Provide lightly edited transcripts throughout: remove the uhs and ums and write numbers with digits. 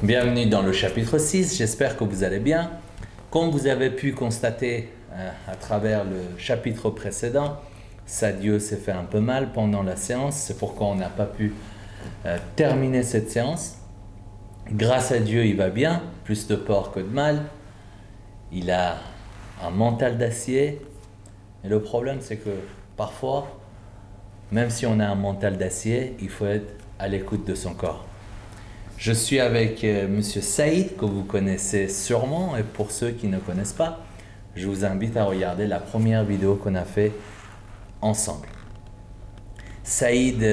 Bienvenue dans le chapitre 6, j'espère que vous allez bien. Comme vous avez pu constater à travers le chapitre précédent, Sadio s'est fait un peu mal pendant la séance, c'est pourquoi on n'a pas pu terminer cette séance. Grâce à Dieu, il va bien, plus de peur que de mal. Il a un mental d'acier. Et le problème, c'est que parfois, même si on a un mental d'acier, il faut être à l'écoute de son corps. Je suis avec Monsieur Saïd, que vous connaissez sûrement, et pour ceux qui ne connaissent pas, je vous invite à regarder la première vidéo qu'on a fait ensemble. Saïd,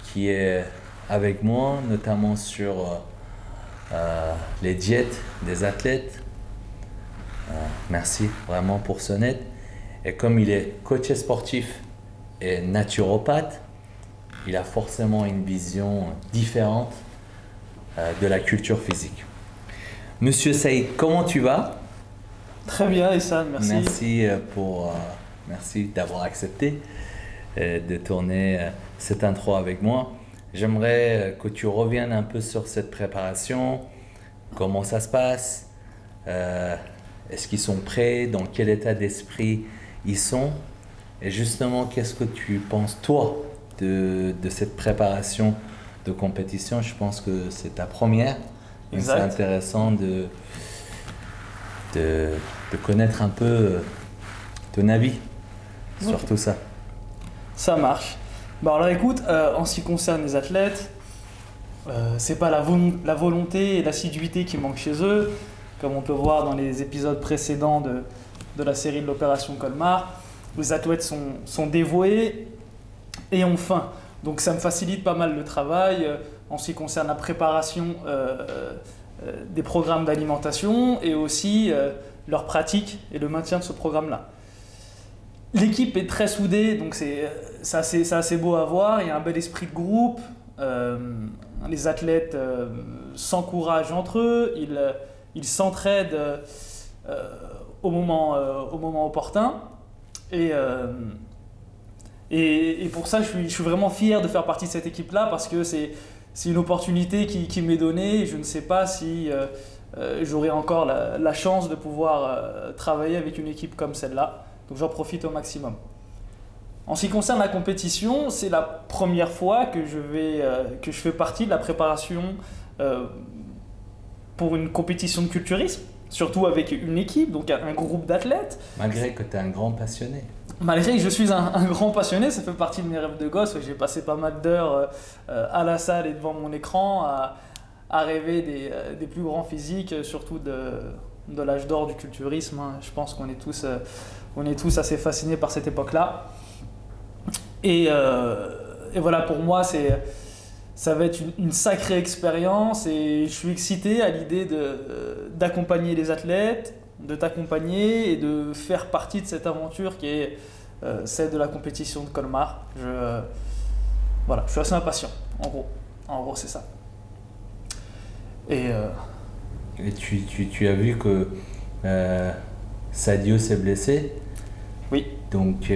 qui est avec moi, notamment sur les diètes des athlètes. Merci vraiment pour son aide. Et comme il est coach sportif et naturopathe, il a forcément une vision différente de la culture physique. Monsieur Saïd, comment tu vas? Très bien, Essam, merci. Merci d'avoir accepté de tourner cette intro avec moi. J'aimerais que tu reviennes un peu sur cette préparation, comment ça se passe, est-ce qu'ils sont prêts, dans quel état d'esprit ils sont, et justement, qu'est-ce que tu penses, toi, de cette préparation de compétition? Je pense que c'est ta première. Donc c'est intéressant de connaître un peu ton avis sur tout ça. Ça marche. Bon, alors écoute, en ce qui concerne les athlètes, c'est pas la volonté et l'assiduité qui manquent chez eux, comme on peut voir dans les épisodes précédents de la série de l'Opération Colmar. Les athlètes sont dévoués et ont faim. Donc ça me facilite pas mal le travail en ce qui concerne la préparation des programmes d'alimentation et aussi leur pratique et le maintien de ce programme-là. L'équipe est très soudée, donc c'est assez beau à voir. Il y a un bel esprit de groupe. Les athlètes s'encouragent entre eux, ils s'entraident au moment opportun. Et pour ça, je suis vraiment fier de faire partie de cette équipe-là parce que c'est une opportunité qui m'est donnée. Je ne sais pas si j'aurai encore la chance de pouvoir travailler avec une équipe comme celle-là. Donc j'en profite au maximum. En ce qui concerne la compétition, c'est la première fois que je fais partie de la préparation pour une compétition de culturisme, surtout avec une équipe, donc un groupe d'athlètes. Malgré que tu es un grand passionné. Malgré que je suis un grand passionné, ça fait partie de mes rêves de gosse. J'ai passé pas mal d'heures à la salle et devant mon écran à rêver des plus grands physiques, surtout de l'âge d'or du culturisme. Je pense qu'on est tous assez fascinés par cette époque-là. Et voilà, pour moi, ça va être une sacrée expérience et je suis excité à l'idée d'accompagner les athlètes, de t'accompagner et de faire partie de cette aventure qui est celle de la compétition de Colmar. Voilà, je suis assez impatient, en gros c'est ça. Et tu as vu que Sadio s'est blessé? Oui. Donc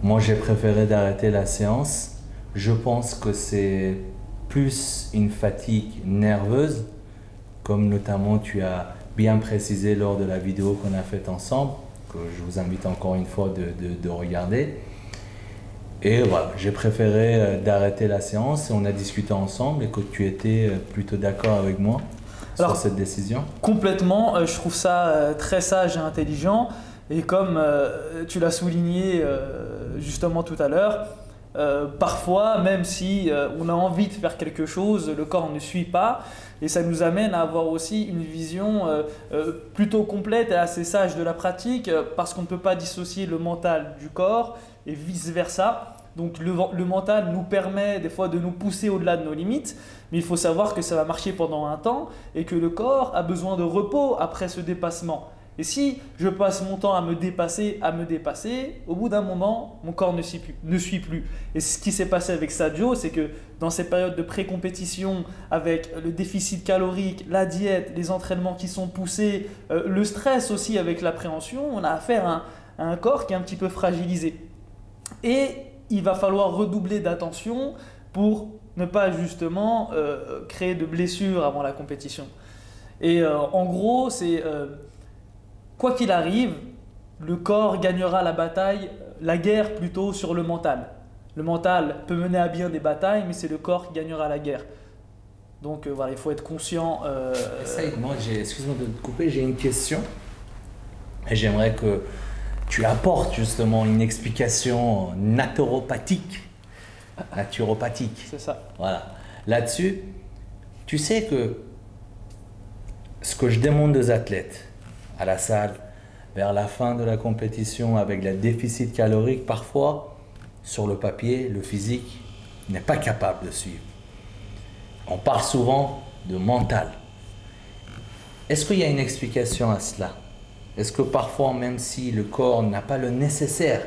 moi j'ai préféré d'arrêter la séance. Je pense que c'est plus une fatigue nerveuse, comme notamment tu as bien précisé lors de la vidéo qu'on a faite ensemble, que je vous invite encore une fois de regarder. Et voilà, j'ai préféré d'arrêter la séance et on a discuté ensemble et que tu étais plutôt d'accord avec moi sur cette décision. Complètement, je trouve ça très sage et intelligent. Et comme tu l'as souligné justement tout à l'heure, parfois, même si on a envie de faire quelque chose, le corps ne suit pas. Et ça nous amène à avoir aussi une vision plutôt complète et assez sage de la pratique parce qu'on ne peut pas dissocier le mental du corps et vice-versa. Donc le mental nous permet des fois de nous pousser au-delà de nos limites, mais il faut savoir que ça va marcher pendant un temps et que le corps a besoin de repos après ce dépassement. Et si je passe mon temps à me dépasser, au bout d'un moment, mon corps ne suit plus. Et ce qui s'est passé avec Sadio, c'est que dans ces périodes de pré-compétition, avec le déficit calorique, la diète, les entraînements qui sont poussés, le stress aussi avec l'appréhension, on a affaire à un corps qui est un petit peu fragilisé. Et il va falloir redoubler d'attention pour ne pas justement créer de blessures avant la compétition. Et en gros, c'est quoi qu'il arrive, le corps gagnera la bataille, la guerre plutôt sur le mental. Le mental peut mener à bien des batailles, mais c'est le corps qui gagnera la guerre. Donc voilà, il faut être conscient. Saïd, moi, excuse-moi de te couper, j'ai une question. Et j'aimerais que tu apportes justement une explication naturopathique. C'est ça. Voilà. Là-dessus, tu sais que ce que je demande aux athlètes à la salle, vers la fin de la compétition, avec le déficit calorique, parfois, sur le papier, le physique n'est pas capable de suivre. On parle souvent de mental. Est-ce qu'il y a une explication à cela? Est-ce que parfois, même si le corps n'a pas le nécessaire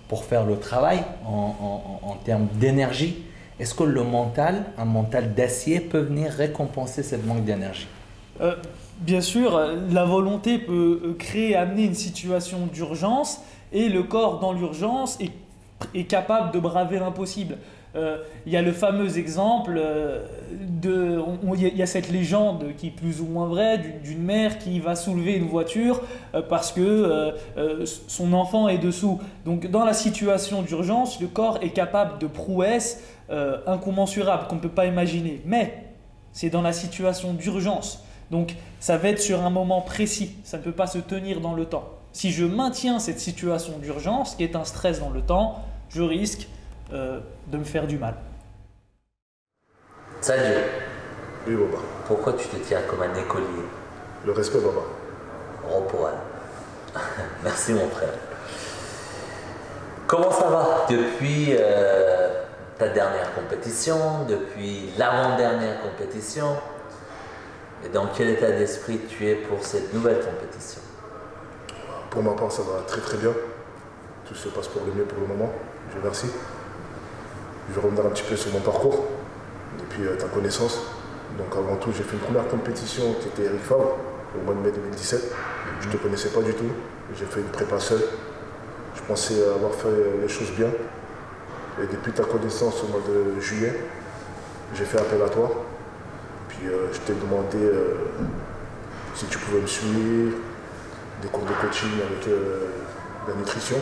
pour faire le travail en termes d'énergie, est-ce que le mental, un mental d'acier, peut venir récompenser cette manque d'énergie? Bien sûr, la volonté peut créer, amener une situation d'urgence et le corps dans l'urgence est capable de braver l'impossible. Il y a le fameux exemple il y a cette légende qui est plus ou moins vraie d'une mère qui va soulever une voiture parce que son enfant est dessous. Donc dans la situation d'urgence, le corps est capable de prouesses incommensurables qu'on ne peut pas imaginer. Mais c'est dans la situation d'urgence. Donc ça va être sur un moment précis, ça ne peut pas se tenir dans le temps. Si je maintiens cette situation d'urgence, qui est un stress dans le temps, je risque de me faire du mal. Sadio. Oui, Baba. Pourquoi tu te tiens comme un écolier? Le respect, Baba. Gros poil. Merci mon frère. Comment ça va depuis ta dernière compétition, depuis l'avant-dernière compétition? Et dans quel état d'esprit tu es pour cette nouvelle compétition? Pour ma part, ça va très très bien. Tout se passe pour le mieux pour le moment. Je vous remercie. Je vais revenir un petit peu sur mon parcours, depuis ta connaissance. Donc avant tout, j'ai fait une première compétition qui était Eric Favre, au mois de mai 2017. Je ne te connaissais pas du tout. J'ai fait une prépa seule. Je pensais avoir fait les choses bien. Et depuis ta connaissance au mois de juillet, j'ai fait appel à toi. Puis je t'ai demandé si tu pouvais me suivre, des cours de coaching avec la nutrition.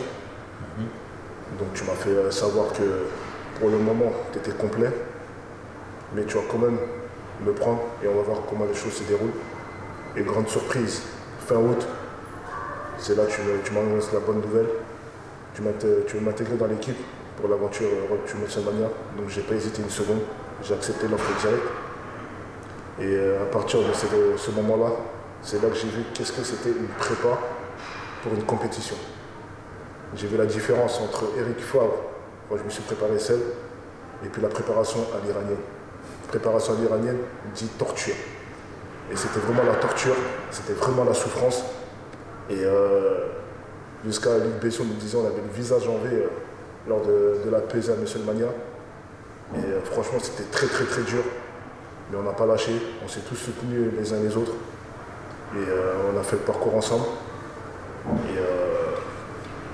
Donc tu m'as fait savoir que pour le moment, tu étais complet, mais tu vas quand même me prendre et on va voir comment les choses se déroulent. Et grande surprise, fin août, c'est là que tu m'annonces la bonne nouvelle. Tu veux m'intégrer dans l'équipe pour l'aventure Road to WrestleMania. Donc j'ai pas hésité une seconde, j'ai accepté l'offre directe. Et à partir de ce moment-là, c'est là que j'ai vu qu'est-ce que c'était une prépa pour une compétition. J'ai vu la différence entre Eric Favre, quand je me suis préparé seul, et puis la préparation à l'iranienne. Préparation à l'iranienne dit torture. Et c'était vraiment la torture, c'était vraiment la souffrance. Et jusqu'à Luc Besson nous disant, on avait le visage en V lors de la pesée à WrestleMania. Et franchement, c'était très très très dur. Mais on n'a pas lâché, on s'est tous soutenus les uns les autres. Et on a fait le parcours ensemble. Et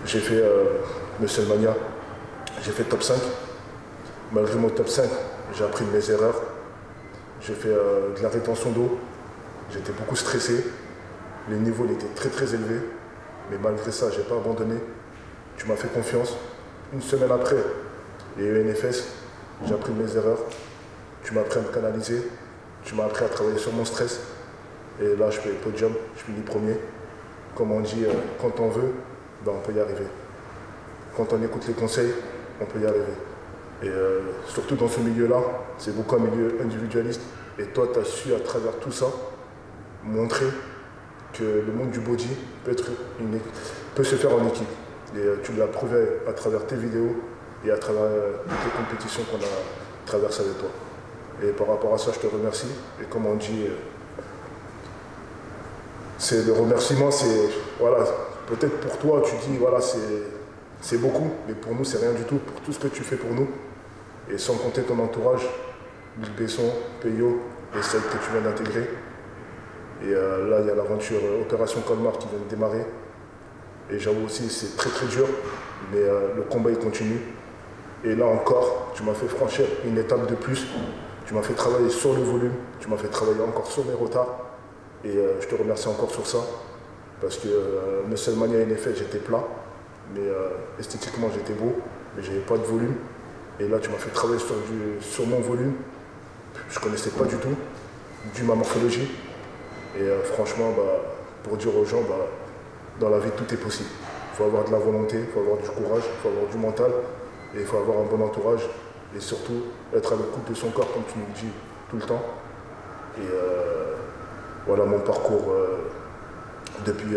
j'ai fait WrestleMania, j'ai fait top 5. Malgré mon top 5, j'ai appris de mes erreurs. J'ai fait de la rétention d'eau. J'étais beaucoup stressé. Les niveaux étaient très très élevés. Mais malgré ça, je n'ai pas abandonné. Tu m'as fait confiance. Une semaine après, il y a eu NFS. J'ai appris de mes erreurs. Tu m'as appris à me canaliser. Tu m'as appris à travailler sur mon stress. Et là, je fais le podium. Je finis premier. Comme on dit, quand on veut, ben, on peut y arriver. Quand on écoute les conseils, on peut y arriver. Et surtout dans ce milieu-là, c'est beaucoup un milieu individualiste. Et toi, tu as su, à travers tout ça, montrer que le monde du body peut se faire en équipe. Et tu l'as prouvé à travers tes vidéos et à travers toutes les compétitions qu'on a traversées avec toi. Et par rapport à ça, je te remercie. Et comme on dit, c'est le remerciement, c'est, voilà, peut-être pour toi, tu dis, voilà, c'est beaucoup, mais pour nous, c'est rien du tout, pour tout ce que tu fais pour nous. Et sans compter ton entourage, Luc Besson, Peyo et celle que tu viens d'intégrer. Et là, il y a l'aventure Opération Colmar qui vient de démarrer. Et j'avoue aussi, c'est très très dur, mais le combat il continue. Et là encore, tu m'as fait franchir une étape de plus. Tu m'as fait travailler sur le volume, tu m'as fait travailler encore sur mes retards. Et je te remercie encore sur ça. Parce que WrestleMania en effet, j'étais plat. Mais esthétiquement, j'étais beau. Mais j'avais pas de volume. Et là, tu m'as fait travailler sur mon volume. Je connaissais pas du tout, dû ma morphologie. Et franchement, pour dire aux gens, dans la vie, tout est possible. Il faut avoir de la volonté, il faut avoir du courage, il faut avoir du mental. Et il faut avoir un bon entourage. Et surtout, être à l'écoute de son corps, comme tu nous le dis tout le temps. Et voilà mon parcours depuis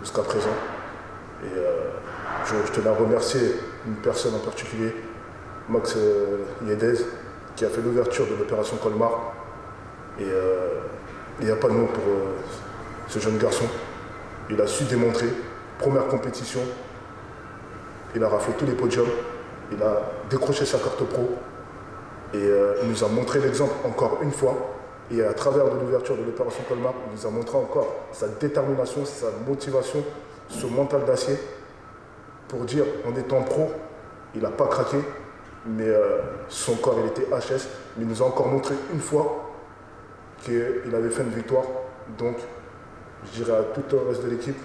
jusqu'à présent. Et je tenais à remercier une personne en particulier, Max Yedez, qui a fait l'ouverture de l'opération Colmar. Et il n'y a pas de mots pour ce jeune garçon. Il a su démontrer, première compétition, il a raflé tous les podiums, il a décroché sa carte pro et il nous a montré l'exemple encore une fois. Et à travers de l'ouverture de l'opération Colmar, il nous a montré encore sa détermination, sa motivation, ce mental d'acier pour dire en étant pro, il n'a pas craqué, mais son corps il était HS, mais il nous a encore montré une fois qu'il avait fait une victoire. Donc je dirais à tout le reste de l'équipe,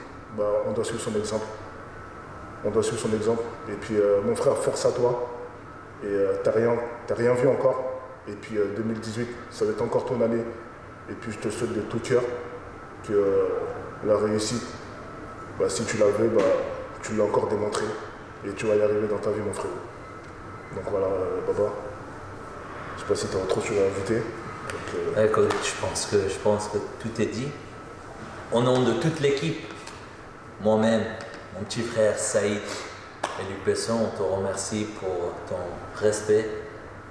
on doit suivre son exemple. On doit suivre son exemple. Et puis mon frère, force à toi. Et t'as rien vu encore. Et puis 2018, ça va être encore ton année. Et puis je te souhaite de tout cœur que la réussite, si tu la veux, tu l'as encore démontré. Et tu vas y arriver dans ta vie, mon frère. Donc voilà, Baba. Je sais pas si tu as autre chose à ajouter. Écoute, je pense que tout est dit. Au nom de toute l'équipe, moi-même, mon petit frère Saïd et Luc Besson, on te remercie pour ton respect,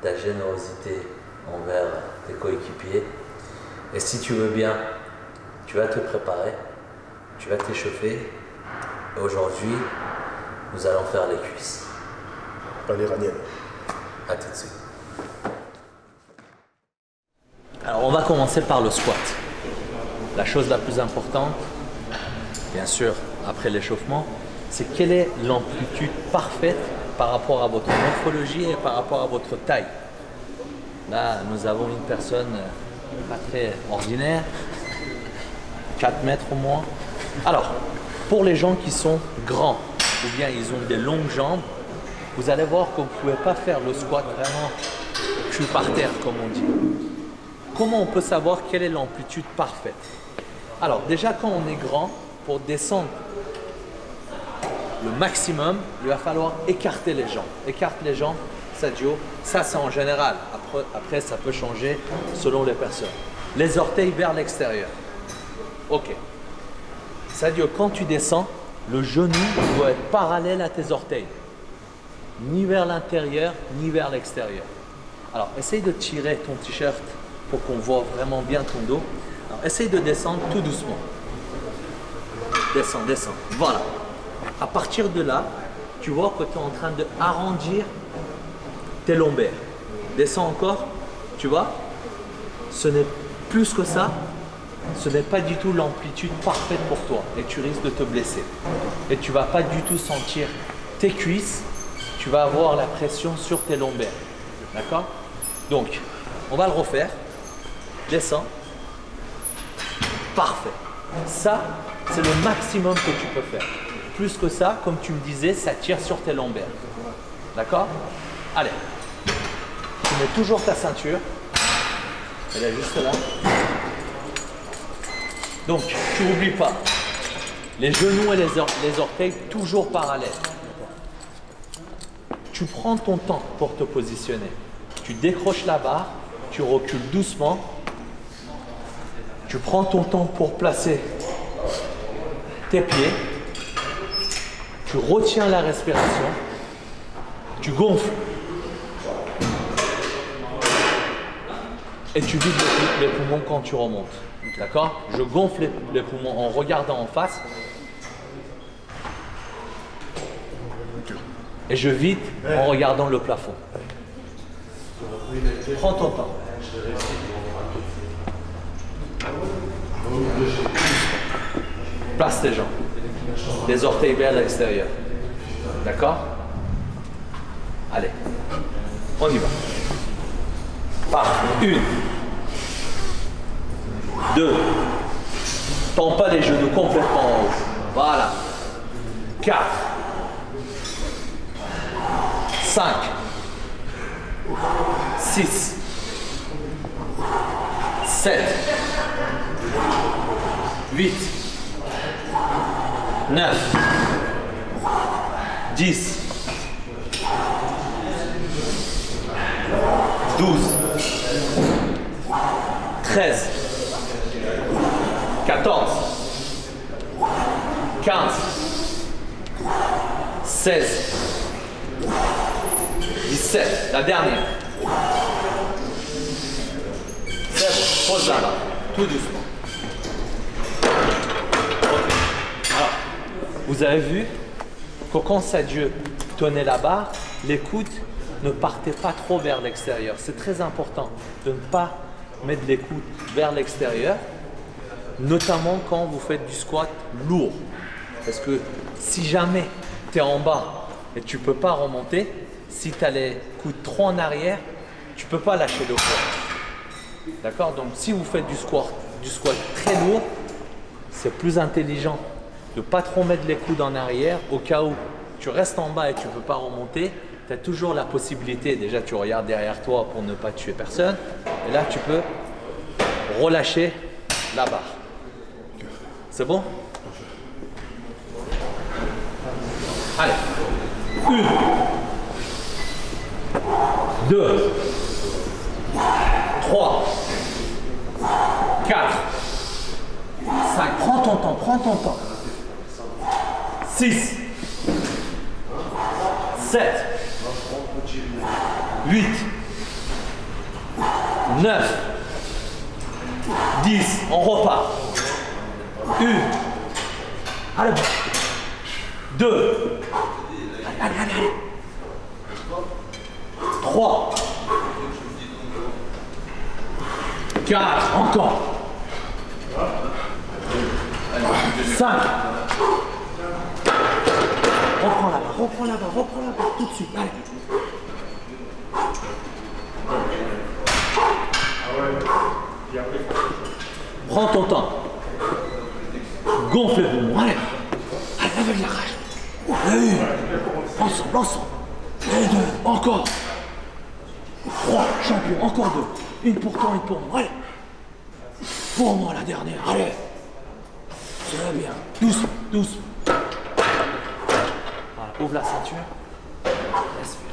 ta générosité envers tes coéquipiers. Et si tu veux bien, tu vas te préparer, tu vas t'échauffer. Et aujourd'hui, nous allons faire les cuisses. Pas l'iranienne. À tout de suite. Alors, on va commencer par le squat. La chose la plus importante, bien sûr, après l'échauffement, c'est quelle est l'amplitude parfaite par rapport à votre morphologie et par rapport à votre taille. Là, nous avons une personne pas très ordinaire, 4 mètres au moins. Alors, pour les gens qui sont grands ou bien ils ont des longues jambes, vous allez voir que vous ne pouvez pas faire le squat vraiment cul par terre, comme on dit. Comment on peut savoir quelle est l'amplitude parfaite? Alors déjà, quand on est grand, pour descendre le maximum, il va falloir écarter les jambes. Écarte les jambes, Sadio. Ça, c'est en général. Après, ça peut changer selon les personnes. Les orteils vers l'extérieur. Ok. Sadio, quand tu descends, le genou doit être parallèle à tes orteils. Ni vers l'intérieur, ni vers l'extérieur. Alors, essaye de tirer ton t-shirt pour qu'on voit vraiment bien ton dos. Alors, essaye de descendre tout doucement. Descends, descends. Voilà. À partir de là, tu vois que tu es en train de arrondir tes lombaires. Descends encore, tu vois. Ce n'est plus que ça. Ce n'est pas du tout l'amplitude parfaite pour toi. Et tu risques de te blesser. Et tu ne vas pas du tout sentir tes cuisses. Tu vas avoir la pression sur tes lombaires. D'accord? Donc, on va le refaire. Descends. Parfait. Ça, c'est le maximum que tu peux faire. Plus que ça, comme tu me disais, ça tire sur tes lombaires. D'accord? Allez. Tu mets toujours ta ceinture. Elle est juste là. Donc, tu n'oublies pas. Les genoux et les orteils toujours parallèles. Tu prends ton temps pour te positionner. Tu décroches la barre, tu recules doucement. Tu prends ton temps pour placer tes pieds. Tu retiens la respiration. Tu gonfles. Et tu vides les poumons quand tu remontes. D'accord? Je gonfle les poumons en regardant en face. Et je vide en regardant le plafond. Prends ton temps. Place tes jambes. Les orteils vers l'extérieur. D'accord? Allez. On y va. Parfait. 1, 2. Tends pas les genoux complètement en haut. Voilà. 4. 5. 6. 7. 8. 9. 10. 12. 13. 14. 15. 16. 17. La dernière. C'est bon. Pose là, tout doucement. Alors, vous avez vu que quand Sadio tenait la barre, les coudes ne partaient pas trop vers l'extérieur. C'est très important de ne pas mettre les coudes vers l'extérieur, notamment quand vous faites du squat lourd. Parce que si jamais tu es en bas et tu ne peux pas remonter, si tu as les coudes trop en arrière, tu ne peux pas lâcher le poids. D'accord? Donc si vous faites du squat très lourd, c'est plus intelligent de ne pas trop mettre les coudes en arrière au cas où tu restes en bas et tu ne peux pas remonter. Tu as toujours la possibilité, déjà tu regardes derrière toi pour ne pas tuer personne. Et là tu peux relâcher la barre. C'est bon? Allez. 1, 2, 3, 4, 5. Prends ton temps, prends ton temps. 6, 7, 8, 9, 10. On repart. 1, allez, 2, allez. 3, 4, encore. 5. Reprends la barre tout de suite. Allez. Prends ton temps. Gonfle le poumon. Allez. Allez, avec la rage. Ensemble. Et 2, encore. 3, champion, encore 2. Une pour toi, une pour moi. Allez. Pour moi, la dernière. Allez. C'est bien. Douce. Voilà, ouvre la ceinture. Respire.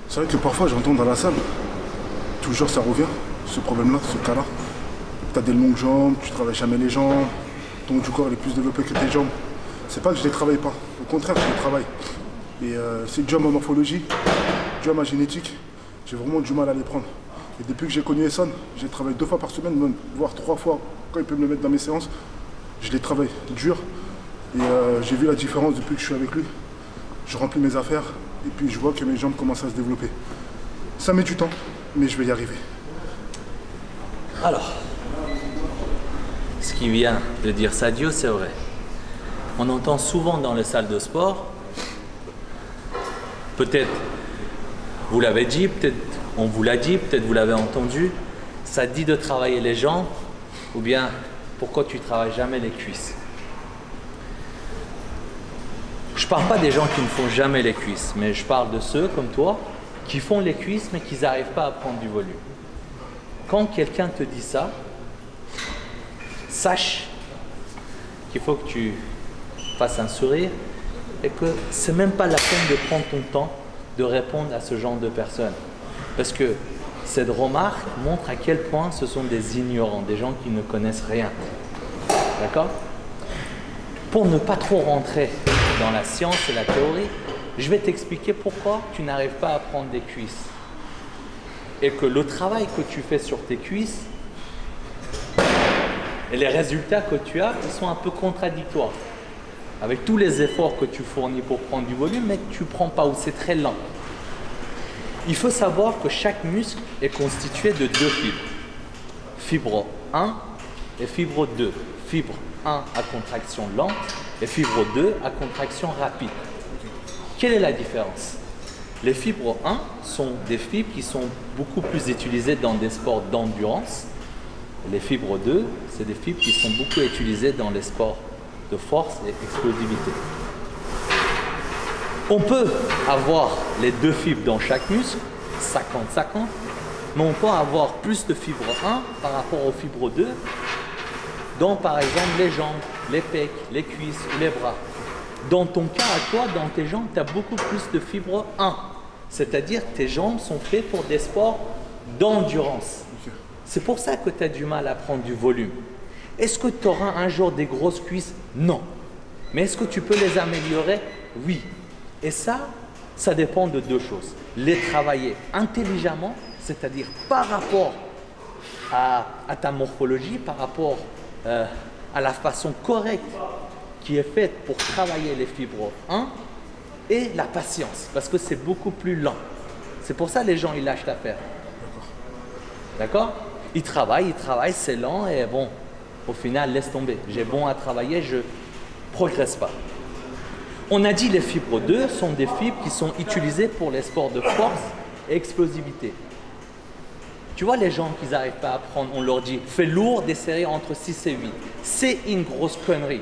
C'est vrai que parfois j'entends dans la salle, toujours ça revient, ce problème-là, ce cas-là. Tu as des longues jambes, tu travailles jamais les jambes, ton haut du corps est plus développé que tes jambes. C'est pas que je les travaille pas, au contraire je les travaille. Et c'est dû à ma morphologie, dû à ma génétique, j'ai vraiment du mal à les prendre. Et depuis que j'ai connu Essonne, j'ai travaillé 2 fois par semaine, même, voire 3 fois, quand il peut me le mettre dans mes séances. Je les travaille dur. Et j'ai vu la différence depuis que je suis avec lui. Je remplis mes affaires et puis je vois que mes jambes commencent à se développer. Ça met du temps, mais je vais y arriver. Alors, ce qui vient de dire Sadio, c'est vrai. On entend souvent dans les salles de sport, peut-être vous l'avez dit, peut-être on vous l'a dit, peut-être vous l'avez entendu, ça dit de travailler les jambes, ou bien pourquoi tu ne travailles jamais les cuisses? Je ne parle pas des gens qui ne font jamais les cuisses, mais je parle de ceux comme toi qui font les cuisses mais qui n'arrivent pas à prendre du volume. Quand quelqu'un te dit ça, sache qu'il faut que tu fasses un sourire et que ce n'est même pas la peine de prendre ton temps de répondre à ce genre de personnes. Parce que cette remarque montre à quel point ce sont des ignorants, des gens qui ne connaissent rien. D'accord? Pour ne pas trop rentrer dans la science et la théorie, je vais t'expliquer pourquoi tu n'arrives pas à prendre des cuisses. Et que le travail que tu fais sur tes cuisses et les résultats que tu as, ils sont un peu contradictoires. Avec tous les efforts que tu fournis pour prendre du volume, mais que tu ne prends pas ou c'est très lent. Il faut savoir que chaque muscle est constitué de 2 fibres. Fibre 1 et fibre 2. fibre 1 à contraction lente et fibre 2 à contraction rapide. Quelle est la différence? Les fibres 1 sont des fibres qui sont beaucoup plus utilisées dans des sports d'endurance. Les fibres 2, c'est des fibres qui sont beaucoup utilisées dans les sports de force et explosivité. On peut avoir les deux fibres dans chaque muscle, 50-50, mais on peut avoir plus de fibre 1 par rapport aux fibres 2, dans par exemple les jambes, les pecs, les cuisses ou les bras. Dans ton cas à toi, dans tes jambes, tu as beaucoup plus de fibre 1. C'est-à-dire que tes jambes sont faites pour des sports d'endurance. C'est pour ça que tu as du mal à prendre du volume. Est-ce que tu auras un jour des grosses cuisses? Non. Mais est-ce que tu peux les améliorer? Oui. Et ça dépend de deux choses. Les travailler intelligemment, c'est-à-dire par rapport à ta morphologie, par rapport à la façon correcte qui est faite pour travailler les fibres 1, et la patience, parce que c'est beaucoup plus lent. C'est pour ça que les gens ils lâchent l'affaire. D'accord? Ils travaillent, c'est lent et bon, au final, laisse tomber. J'ai bon à travailler, je ne progresse pas. On a dit les fibres 2 sont des fibres qui sont utilisées pour les sports de force et explosivité. Tu vois les gens qui n'arrivent pas à prendre, on leur dit fais lourd des séries entre 6 et 8. C'est une grosse connerie.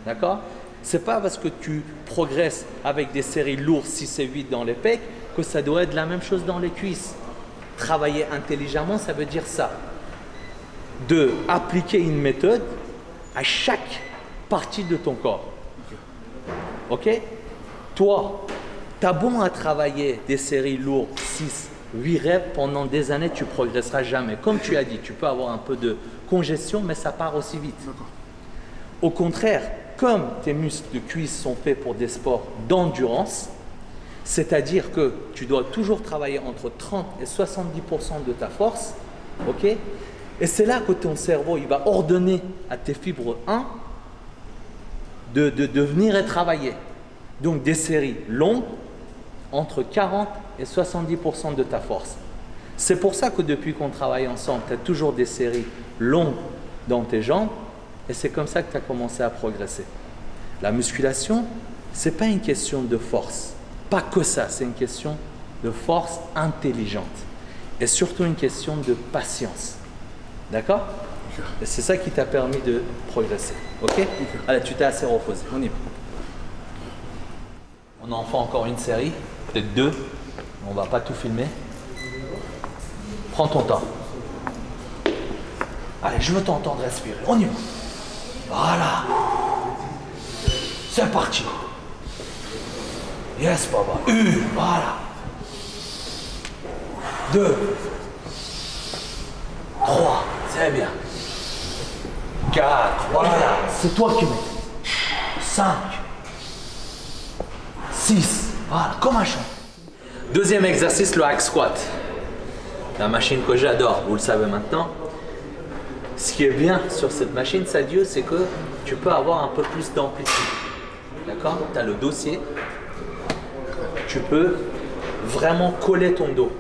D'accord? C'est pas parce que tu progresses avec des séries lourdes 6 et 8 dans les pecs que ça doit être la même chose dans les cuisses. Travailler intelligemment, ça veut dire ça. De appliquer une méthode à chaque partie de ton corps. Ok? Toi, tu as bon à travailler des séries lourdes 6, 8 reps pendant des années, tu ne progresseras jamais. Comme tu as dit, tu peux avoir un peu de congestion, mais ça part aussi vite. Au contraire, comme tes muscles de cuisse sont faits pour des sports d'endurance, c'est-à-dire que tu dois toujours travailler entre 30 et 70% de ta force, ok? Et c'est là que ton cerveau il va ordonner à tes fibres 1 de venir et travailler. Donc des séries longues, entre 40 et 70% de ta force. C'est pour ça que depuis qu'on travaille ensemble, tu as toujours des séries longues dans tes jambes, et c'est comme ça que tu as commencé à progresser. La musculation, ce n'est pas une question de force. Pas que ça, c'est une question de force intelligente. Et surtout une question de patience. D'accord? Et c'est ça qui t'a permis de progresser. Ok? Allez, tu t'es assez reposé. On y va. On en fait encore une série, peut-être deux. On ne va pas tout filmer. Prends ton temps. Allez, je veux t'entendre respirer. On y va. Voilà. C'est parti. Yes, papa. Voilà. 2. 3. C'est bien. 4. Voilà. C'est toi qui mets. 5. 6. Voilà. Comme un champ. Deuxième exercice, le hack squat. La machine que j'adore, vous le savez maintenant. Ce qui est bien sur cette machine, Sadio, c'est que tu peux avoir un peu plus d'amplitude. D'accord? Tu as le dossier. Tu peux vraiment coller ton dos.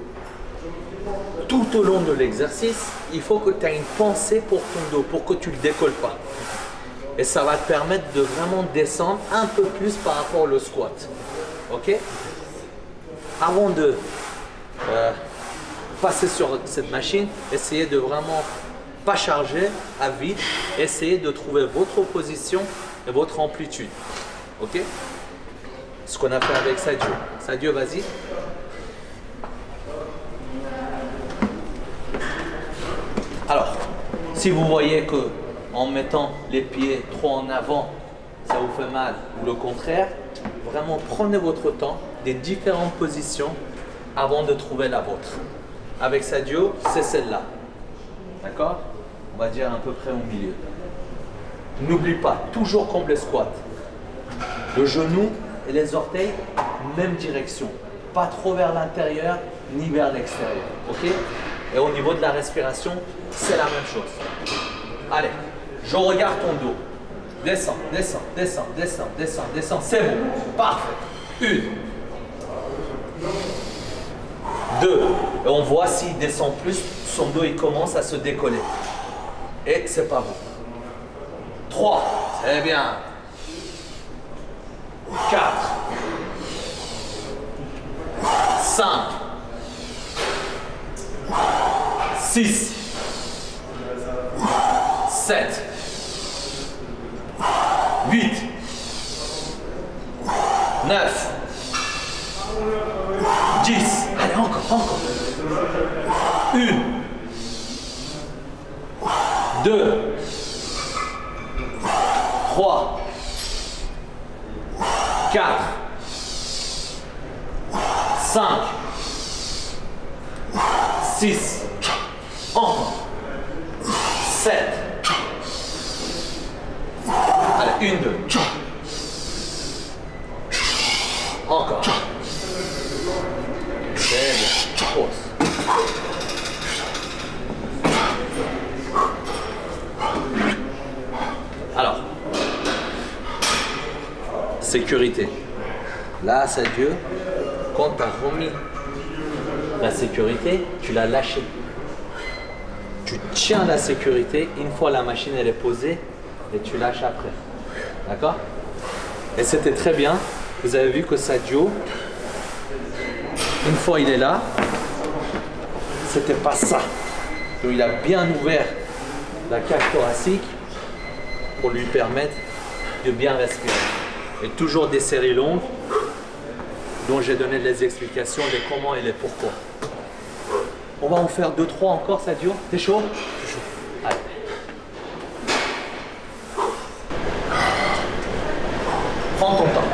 Tout au long de l'exercice, il faut que tu aies une pensée pour ton dos, pour que tu ne le décolles pas. Et ça va te permettre de vraiment descendre un peu plus par rapport au squat. Ok? Avant de passer sur cette machine, essayez de vraiment pas charger à vide. Essayez de trouver votre position et votre amplitude. Ok? Ce qu'on a fait avec Sadio. Sadio, vas-y. Alors, si vous voyez que en mettant les pieds trop en avant, ça vous fait mal, ou le contraire, vraiment prenez votre temps des différentes positions avant de trouver la vôtre. Avec Sadio, c'est celle-là. D'accord? On va dire à peu près au milieu. N'oublie pas, toujours comme les squats. Le genou et les orteils, même direction. Pas trop vers l'intérieur, ni vers l'extérieur. Ok? Et au niveau de la respiration, c'est la même chose. Allez, je regarde ton dos. Descends, descends, descends, descends, descends, descends. C'est bon. Parfait. 1. 2. Et on voit s'il descend plus, son dos il commence à se décoller. Et c'est pas bon. 3, c'est bien. 4, 5, 6, 7, 8, 9, 10. Allez, encore. 1, 2, 3, 4, 5, 6, encore, 7, allez, 1, 2, encore, c'est bien, pause. Alors, sécurité. Là, c'est Dieu. Quand tu as remis la sécurité, tu l'as lâché. Tu tiens la sécurité une fois la machine elle est posée et tu lâches après. D'accord? Et c'était très bien. Vous avez vu que Sadio, une fois il est là, c'était pas ça. Donc il a bien ouvert la cage thoracique pour lui permettre de bien respirer. Et toujours des séries longues dont j'ai donné les explications de comment et les pourquoi. On va en faire 2-3 encore, Sadio. T'es chaud? Je suis chaud. Allez. Prends ton temps.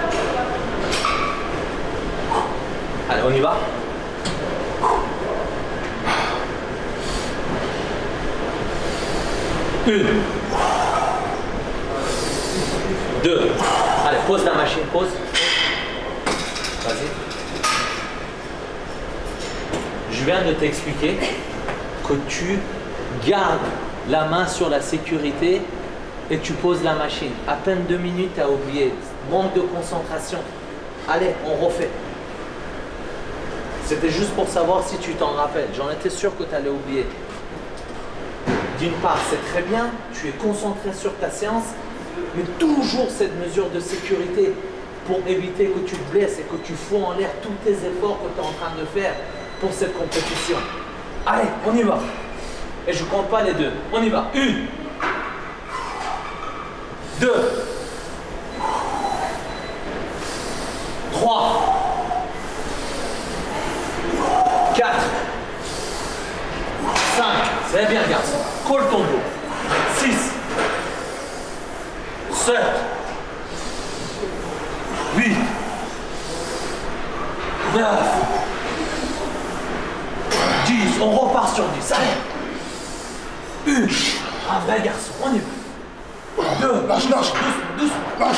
Allez, on y va. Une. 2. Allez, pose la machine, pose. Vas-y. Je viens de t'expliquer que tu gardes la main sur la sécurité et tu poses la machine. À peine 2 minutes, tu as oublié. Manque de concentration. Allez, on refait. C'était juste pour savoir si tu t'en rappelles. J'en étais sûr que tu allais oublier. D'une part, c'est très bien, tu es concentré sur ta séance, mais toujours cette mesure de sécurité pour éviter que tu te blesses et que tu fous en l'air tous tes efforts que tu es en train de faire pour cette compétition. Allez, on y va. Et je ne compte pas les deux. On y va. 1, 2, 3, 4, 5, c'est bien garçon. Colle ton dos. 6, 7, 8, 9, 10, on repart sur 10, allez. 1, un vrai garçon, on y va. 2, Lâche. doucement.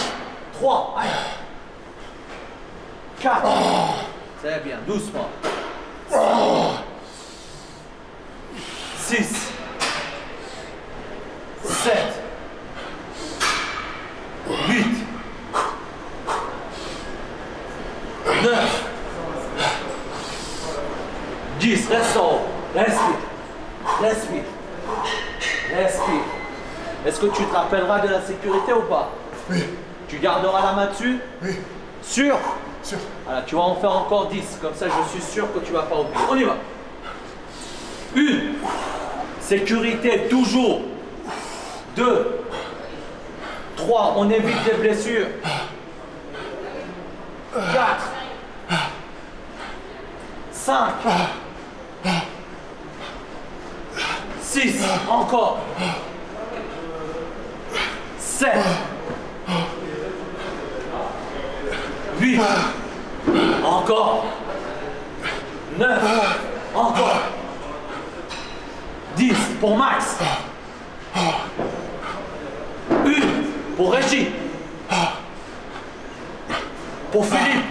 3, allez. 4, c'est bien, doucement. 6, 7, 8, 9, 10, reste en haut, respire. Est-ce que tu te rappelleras de la sécurité ou pas? Oui. Tu garderas la main dessus? Oui. Sûr? Sûr. Voilà, tu vas en faire encore 10, comme ça je suis sûr que tu ne vas pas oublier. On y va. 1, sécurité toujours. 2, 3, on évite les blessures. 4, 5, 6, encore. 7, 8, encore. 9, encore. 10 pour Max. 1 pour Régis. Pour Philippe.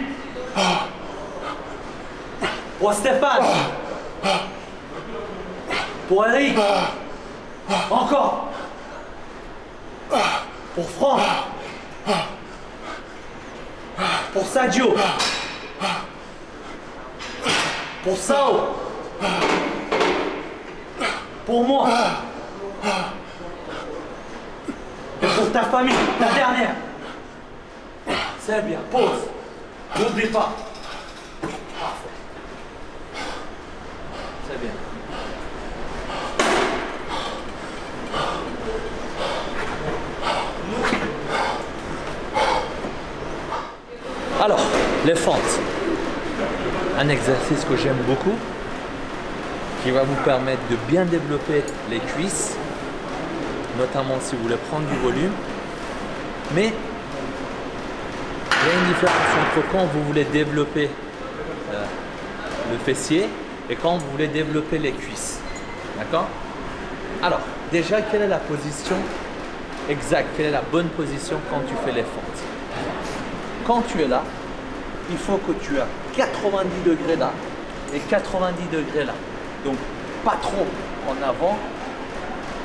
Pour Stéphane. Pour Eric. Encore. Pour Franck. Pour Sadio. Pour Sao. Pour moi. Et Pour ta famille, la dernière. C'est bien, pause. N'oublie pas. Parfait. C'est bien. Alors, les fentes. Un exercice que j'aime beaucoup, qui va vous permettre de bien développer les cuisses, notamment si vous voulez prendre du volume. Mais il y a une différence entre quand vous voulez développer le fessier et quand vous voulez développer les cuisses. D'accord? Alors, déjà, quelle est la position exacte? Quelle est la bonne position quand tu fais les fentes? Quand tu es là, il faut que tu aies 90 degrés là et 90 degrés là. Donc, pas trop en avant,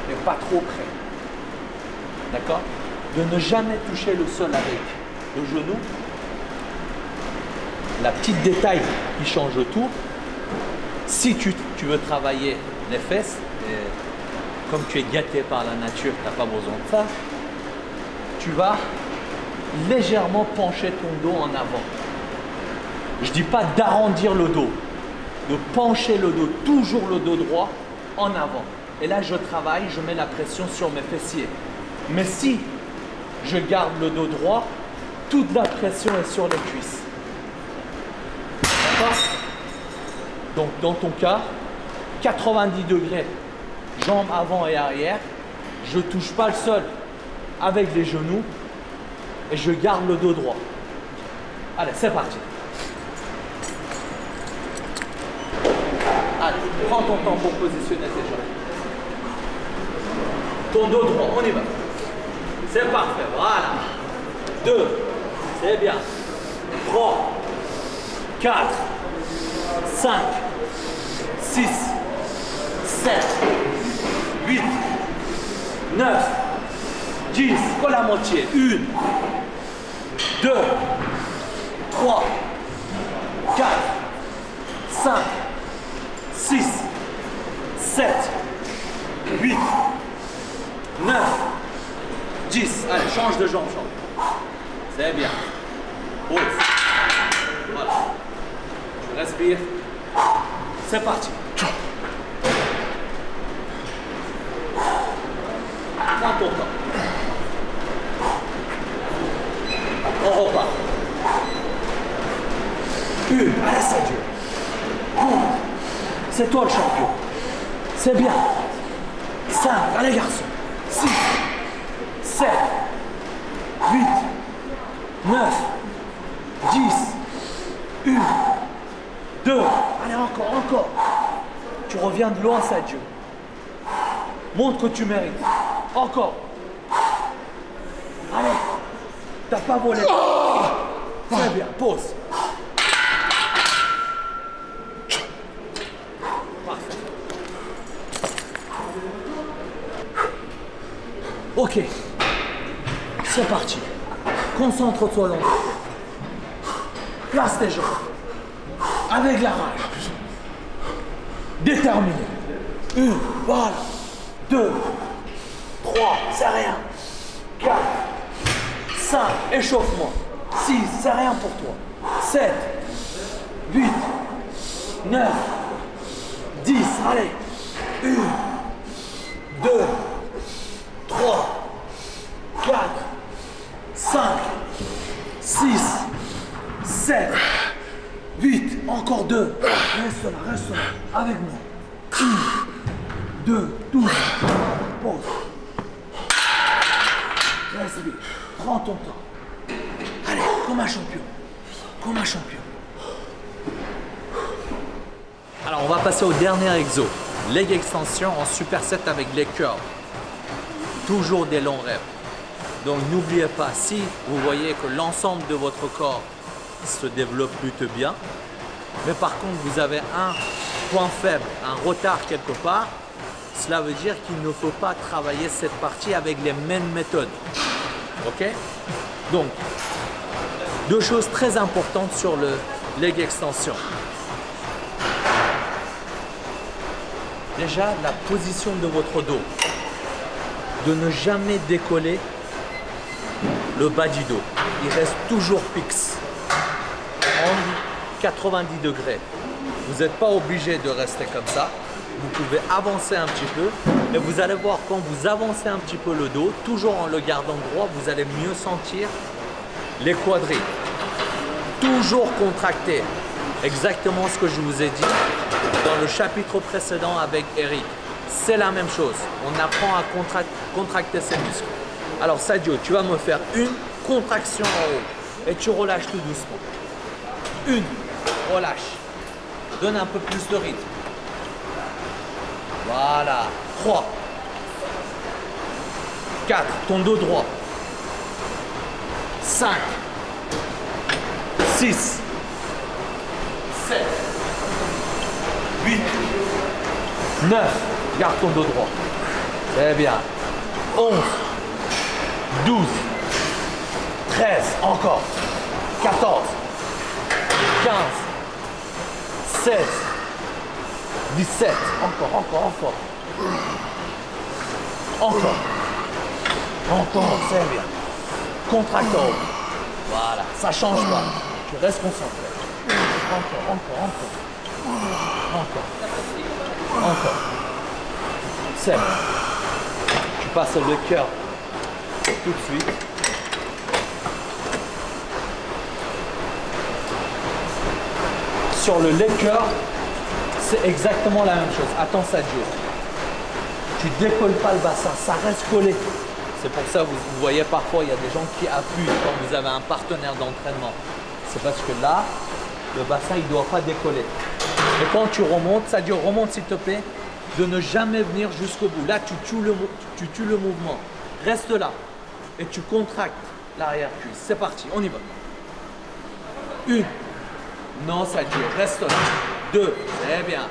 mais pas trop près. D'accord? De ne jamais toucher le sol avec le genou. La petite détail qui change tout, si tu veux travailler les fesses, et comme tu es gâté par la nature, tu n'as pas besoin de ça, tu vas légèrement pencher ton dos en avant. Je ne dis pas d'arrondir le dos, de pencher le dos, toujours le dos droit en avant. Et là, je travaille, je mets la pression sur mes fessiers. Mais si je garde le dos droit, toute la pression est sur les cuisses. D'accord? Donc, dans ton cas, 90 degrés, jambes avant et arrière. Je ne touche pas le sol avec les genoux et je garde le dos droit. Allez, c'est parti. Allez, prends ton temps pour positionner tes jambes. Ton dos droit, on y va. C'est parfait, voilà. 2, c'est bien. 3, 4, 5, 6, 7, 8, 9, 10, colle à moitié. 1, 2, 3, 4, 5, 6, 7, 8, 9, 10. Allez, change de jambe, change. C'est bien. Pause. Voilà. Tu respires. C'est parti. Prends ton temps. On repart. 1, allez, c'est dur. C'est toi le champion. C'est bien. 5, allez garçon. 6, 7, 8, 9, 10, 1, 2, allez encore. Tu reviens de loin, Sadio. Montre que tu mérites. Encore. Allez. T'as pas volé. Très bien, pause. Parfait. Ok. C'est parti. Concentre-toi dans le dos. Place tes jambes. Avec la rage. Déterminé. 1, voilà. 2, 3, c'est rien. 4, 5, échauffement. 6, c'est rien pour toi. 7, 8, 9, 10, allez. 1, 2, 3, 4, 5, 6, 7, 8, encore 2. Reste là, avec moi. 1, 2, 12, pause. Respire, prends ton temps. Allez, comme un champion. Comme un champion. Alors, on va passer au dernier exo. Leg extension en superset avec les curls. Toujours des longs reps. Donc, n'oubliez pas, si vous voyez que l'ensemble de votre corps se développe plutôt bien, mais par contre, vous avez un point faible, un retard quelque part, cela veut dire qu'il ne faut pas travailler cette partie avec les mêmes méthodes. Ok? Donc, deux choses très importantes sur le leg extension. Déjà, la position de votre dos. De ne jamais décoller le bas du dos, il reste toujours fixe. Angle 90 degrés. Vous n'êtes pas obligé de rester comme ça. Vous pouvez avancer un petit peu et vous allez voir quand vous avancez un petit peu le dos, toujours en le gardant droit, vous allez mieux sentir les quadris. Toujours contracté. Exactement ce que je vous ai dit dans le chapitre précédent avec Eric. C'est la même chose. On apprend à contracter ses muscles. Alors Sadio, tu vas me faire une contraction en haut et tu relâches tout doucement. Une, relâche. Donne un peu plus de rythme. Voilà. 3. 4. Ton dos droit. 5. 6. 7. 8. 9. Garde ton dos droit. Très bien. 11. 12. 13. Encore. 14. 15. 16. 17. Encore. Encore, c'est bien. Contracteur. Voilà, ça change pas. Tu restes concentré. Encore. C'est bon. Tu passes le cœur tout de suite. Sur le leg curl, c'est exactement la même chose. Attends, Sadio. Tu décolles pas le bassin, ça reste collé. C'est pour ça que vous voyez parfois, il y a des gens qui appuient quand vous avez un partenaire d'entraînement. C'est parce que là, le bassin, il ne doit pas décoller. Et quand tu remontes, Sadio, remonte s'il te plaît, de ne jamais venir jusqu'au bout. Là, tu tues le mouvement. Reste là et tu contractes l'arrière-cuisse. C'est parti, on y va. 1. Non, Sadio, reste là. 2, c'est bien.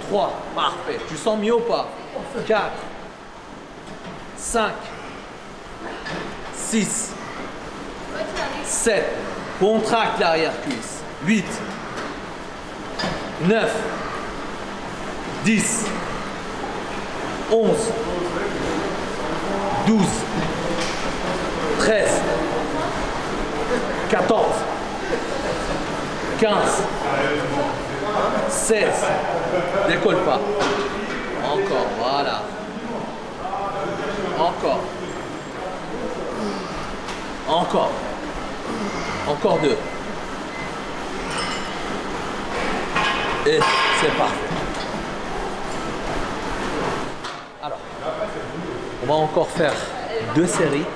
3, parfait. Tu sens mieux ou pas? 4, 5, 6, 7, contracte l'arrière-cuisse. 8, 9, 10, 11, 12, 13, 14, 15, 16, décolle pas. Encore, voilà. Encore 2. Et c'est parfait. Alors, on va encore faire 2 séries.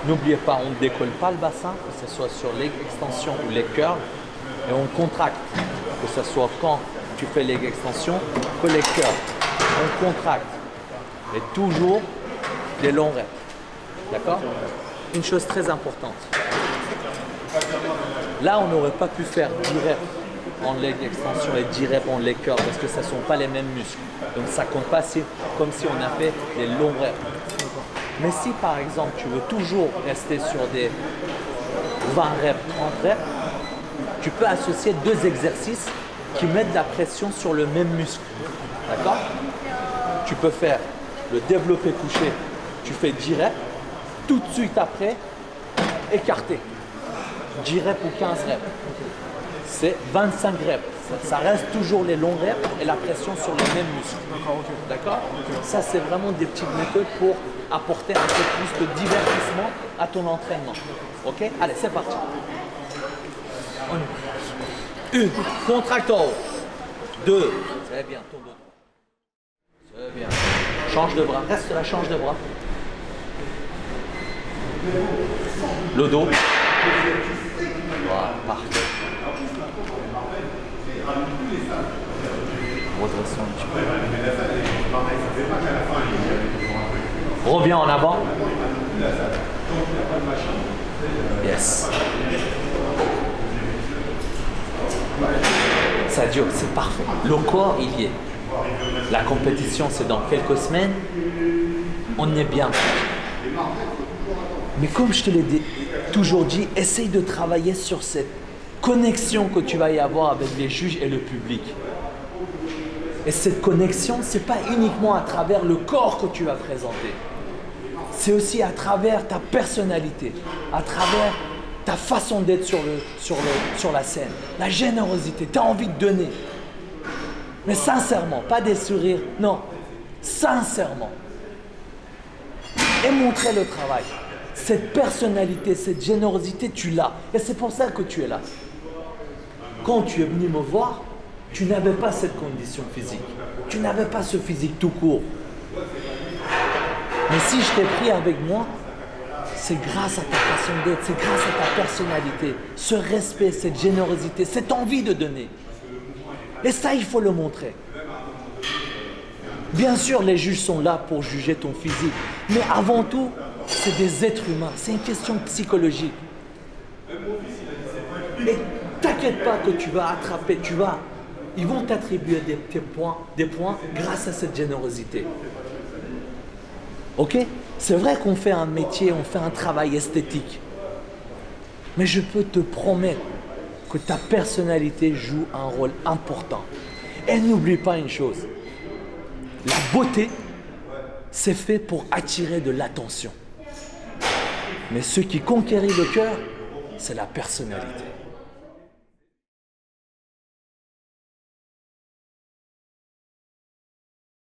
N'oubliez pas, on ne décolle pas le bassin, que ce soit sur leg extension ou leg curl. Et on contracte, que ce soit quand tu fais leg extension que leg curl. On contracte. Mais toujours les longs reps. D'accord? Une chose très importante. Là, on n'aurait pas pu faire 10 reps en leg extension et 10 reps en leg curl parce que ce ne sont pas les mêmes muscles. Donc ça compte pas comme si on a fait des longs reps. Mais si par exemple tu veux toujours rester sur des 20 reps, 30 reps, tu peux associer 2 exercices qui mettent de la pression sur le même muscle. D'accord? Tu peux faire le développé couché, tu fais 10 reps, tout de suite après, écarté. 10 reps ou 15 reps. C'est 25 reps. Ça reste toujours les longs reps et la pression sur les mêmes muscles. D'accord? Ça, c'est vraiment des petites méthodes pour apporter un peu plus de divertissement à ton entraînement. Ok? Allez, c'est parti. On y va. 1, contracte en haut. 2, c'est bien, ton dos. C'est bien. Change de bras, reste là, change de bras. Le dos. Voilà, parfait. Redressons un petit peu. Reviens en avant. Yes. Sadio, c'est parfait. Le corps, il y est. La compétition, c'est dans quelques semaines. On est bien. Mais comme je te l'ai toujours dit, essaye de travailler sur cette connexion que tu vas y avoir avec les juges et le public. Et cette connexion, ce n'est pas uniquement à travers le corps que tu vas présenter. c'est aussi à travers ta personnalité, à travers ta façon d'être sur la scène. La générosité, tu as envie de donner. Mais sincèrement, pas des sourires, non, sincèrement. Et montrer le travail. Cette personnalité, cette générosité, tu l'as. Et c'est pour ça que tu es là. Quand tu es venu me voir, tu n'avais pas cette condition physique. Tu n'avais pas ce physique tout court. Mais si je t'ai pris avec moi, c'est grâce à ta façon d'être, c'est grâce à ta personnalité, ce respect, cette générosité, cette envie de donner. Et ça, il faut le montrer. Bien sûr, les juges sont là pour juger ton physique, mais avant tout, c'est des êtres humains, c'est une question psychologique. Et t'inquiète pas que tu vas attraper, ils vont t'attribuer des points grâce à cette générosité. Ok? C'est vrai qu'on fait un métier, on fait un travail esthétique. Mais je peux te promettre que ta personnalité joue un rôle important. Et n'oublie pas une chose. La beauté, c'est fait pour attirer de l'attention. Mais ce qui conquérit le cœur, c'est la personnalité.